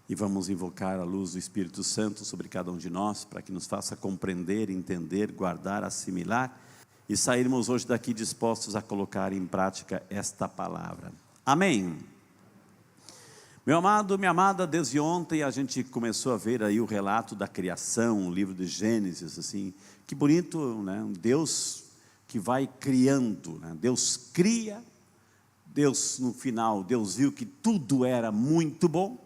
E vamos invocar a luz do Espírito Santo sobre cada um de nós, para que nos faça compreender, entender, guardar, assimilar, e sairmos hoje daqui dispostos a colocar em prática esta palavra. Amém. Meu amado, minha amada, desde ontem a gente começou a ver aí o relato da criação, o livro de Gênesis, assim, que bonito, né? Um Deus que vai criando, né? Deus cria, Deus no final, Deus viu que tudo era muito bom,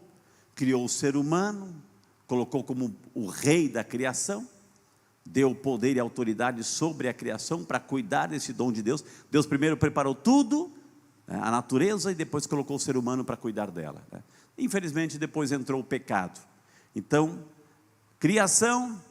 criou o ser humano, colocou como o rei da criação, deu poder e autoridade sobre a criação para cuidar desse dom de Deus. Deus primeiro preparou tudo, a natureza, e depois colocou o ser humano para cuidar dela. Infelizmente depois entrou o pecado. Então, criação,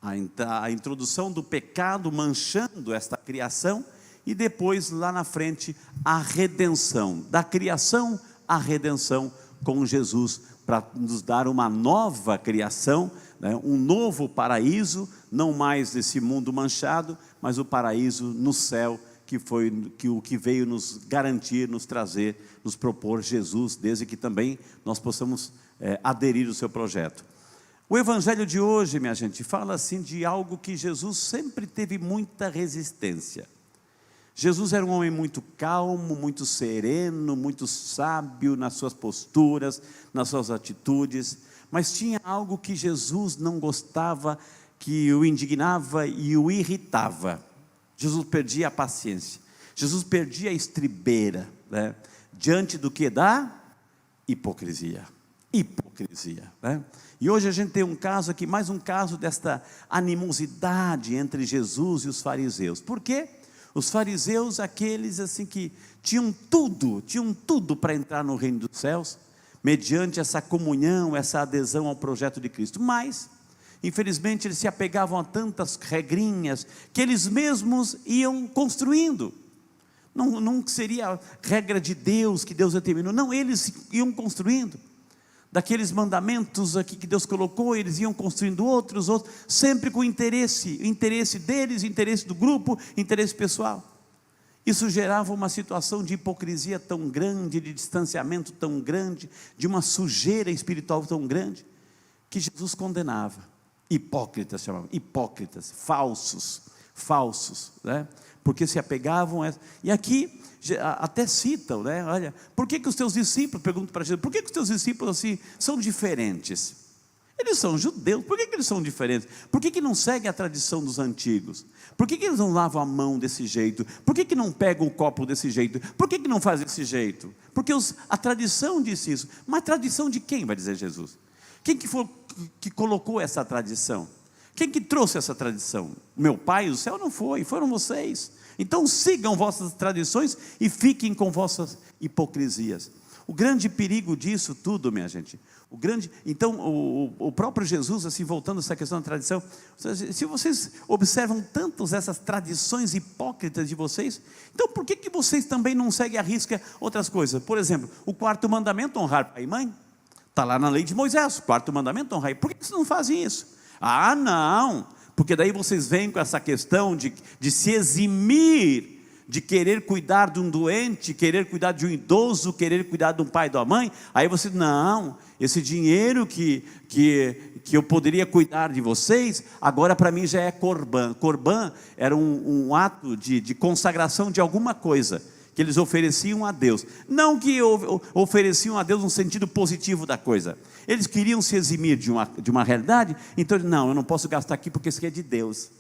a introdução do pecado manchando esta criação, e depois lá na frente a redenção, da criação à redenção com Jesus, para nos dar uma nova criação, né? Um novo paraíso, não mais desse mundo manchado, mas o paraíso no céu, que foi o que veio nos garantir, nos trazer, nos propor Jesus, desde que também nós possamos aderir ao seu projeto. O evangelho de hoje, minha gente, fala assim de algo que Jesus sempre teve muita resistência. Jesus era um homem muito calmo, muito sereno, muito sábio nas suas posturas, nas suas atitudes, mas tinha algo que Jesus não gostava, que o indignava e o irritava. Jesus perdia a paciência, Jesus perdia a estribeira, né? Diante do que? Da hipocrisia, né? E hoje a gente tem um caso aqui, mais um caso desta animosidade entre Jesus e os fariseus. Por quê? Os fariseus, aqueles assim que tinham tudo para entrar no reino dos céus, mediante essa comunhão, essa adesão ao projeto de Cristo, mas infelizmente eles se apegavam a tantas regrinhas, que eles mesmos iam construindo. Não seria regra de Deus, que Deus determinou, não, eles iam construindo, daqueles mandamentos aqui que Deus colocou, eles iam construindo outros, sempre com interesse deles, interesse do grupo, interesse pessoal. Isso gerava uma situação de hipocrisia tão grande, de distanciamento tão grande, de uma sujeira espiritual tão grande, que Jesus condenava. Hipócritas chamavam, hipócritas, falsos, né? Porque se apegavam e aqui até citam, né? Olha, por que os teus discípulos, perguntam para Jesus, por que os teus discípulos assim são diferentes? Eles são judeus, por que eles são diferentes? Por que não seguem a tradição dos antigos? Por que eles não lavam a mão desse jeito? Por que não pegam o copo desse jeito? Por que não fazem desse jeito? Porque a tradição disse isso. Mas tradição de quem, vai dizer Jesus? Quem que colocou essa tradição? Quem que trouxe essa tradição? Meu Pai do céu não foi, foram vocês. Então sigam vossas tradições e fiquem com vossas hipocrisias. O grande perigo disso tudo, minha gente, então o próprio Jesus, assim, voltando a essa questão da tradição, se vocês observam tantas essas tradições hipócritas de vocês, então por que vocês também não seguem à risca outras coisas? Por exemplo, o quarto mandamento, honrar pai e mãe, está lá na lei de Moisés, o quarto mandamento, honrar. Por que vocês não fazem isso? Ah, não, porque daí vocês vêm com essa questão de se eximir, de querer cuidar de um doente, querer cuidar de um idoso, querer cuidar de um pai e de uma mãe. Aí você, não, esse dinheiro que eu poderia cuidar de vocês, agora para mim já é corban. Corban era um ato de consagração de alguma coisa, que eles ofereciam a Deus, não que ofereciam a Deus no sentido positivo da coisa, eles queriam se eximir de uma realidade, então não, eu não posso gastar aqui porque isso aqui é de Deus.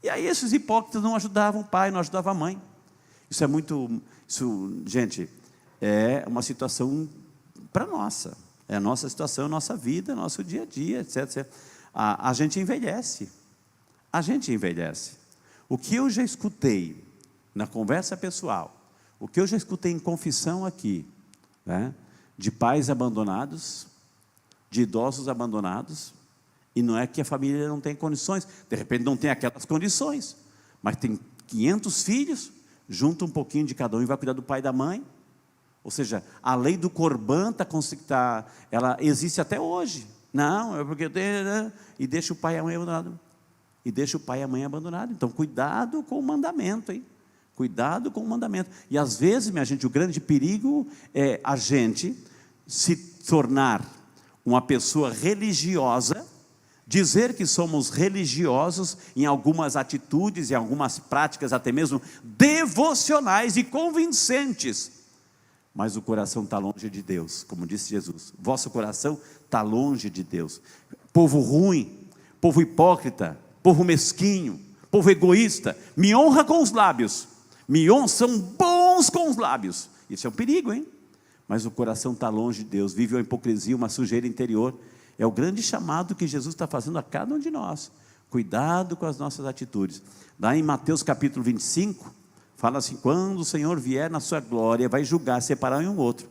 E aí esses hipócritas não ajudavam o pai, não ajudavam a mãe. Gente, é uma situação para nossa, é a nossa situação, a nossa vida, nosso dia a dia, etc. A gente envelhece, o que eu já escutei na conversa pessoal, o que eu já escutei em confissão aqui, né, de pais abandonados, de idosos abandonados, e não é que a família não tem condições, de repente não tem aquelas condições, mas tem 500 filhos, junta um pouquinho de cada um e vai cuidar do pai e da mãe. Ou seja, a lei do Corban ela existe até hoje. Não, é porque e deixa o pai e a mãe abandonado. Então cuidado com o mandamento, hein? Cuidado com o mandamento. E às vezes, minha gente, o grande perigo é a gente se tornar uma pessoa religiosa, dizer que somos religiosos em algumas atitudes, em algumas práticas, até mesmo devocionais e convincentes, mas o coração está longe de Deus, como disse Jesus, vosso coração está longe de Deus. Povo ruim, povo hipócrita, povo mesquinho, povo egoísta, me honra com os lábios, são bons com os lábios, isso é um perigo, hein? Mas o coração está longe de Deus, vive uma hipocrisia, uma sujeira interior. É o grande chamado que Jesus está fazendo a cada um de nós. Cuidado com as nossas atitudes. Lá em Mateus capítulo 25, fala assim: quando o Senhor vier na sua glória, vai julgar, separar um outro.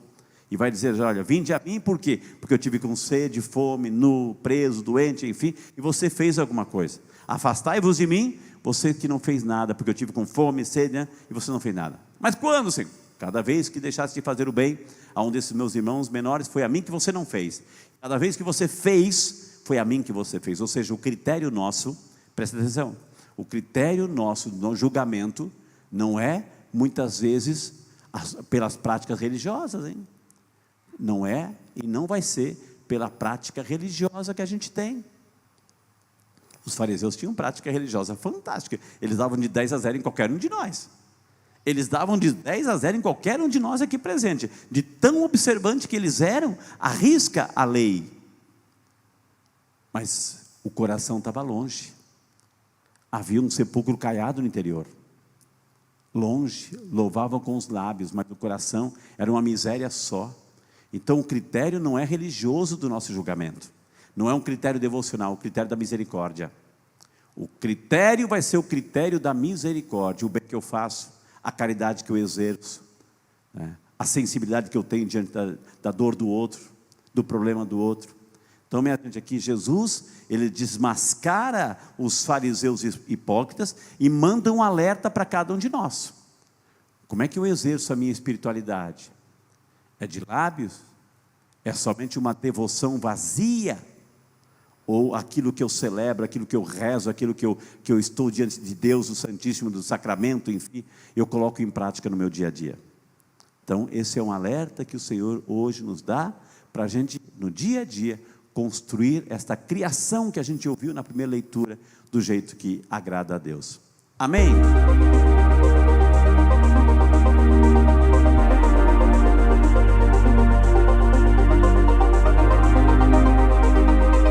E vai dizer: olha, vinde a mim, por quê? Porque eu tive com sede, fome, nu, preso, doente, enfim, e você fez alguma coisa. Afastai-vos de mim, você que não fez nada, porque eu tive com fome, sede, né? E você não fez nada. Mas quando, Senhor? Cada vez que deixaste de fazer o bem a um desses meus irmãos menores, foi a mim que você não fez. Cada vez que você fez, foi a mim que você fez. Ou seja, o critério nosso, presta atenção, o critério nosso no julgamento não é, muitas vezes, pelas práticas religiosas, hein? Não é e não vai ser pela prática religiosa que a gente tem. Os fariseus tinham prática religiosa fantástica, eles davam de 10-0 em qualquer um de nós. Eles davam de 10-0 em qualquer um de nós aqui presente, de tão observante que eles eram, à risca a lei. Mas o coração estava longe, havia um sepulcro caiado no interior, longe, louvavam com os lábios, mas o coração era uma miséria só. Então o critério não é religioso do nosso julgamento, não é um critério devocional, o critério da misericórdia. O critério vai ser o critério da misericórdia, o bem que eu faço, a caridade que eu exerço, né? A sensibilidade que eu tenho diante da dor do outro, do problema do outro. Então, minha gente, aqui Jesus, ele desmascara os fariseus hipócritas e manda um alerta para cada um de nós. Como é que eu exerço a minha espiritualidade? É de lábios? É somente uma devoção vazia? Ou aquilo que eu celebro, aquilo que eu rezo, aquilo que eu estou diante de Deus, o Santíssimo, do Sacramento, enfim, eu coloco em prática no meu dia a dia. Então, esse é um alerta que o Senhor hoje nos dá, para a gente, no dia a dia, construir esta criação que a gente ouviu na primeira leitura, do jeito que agrada a Deus. Amém?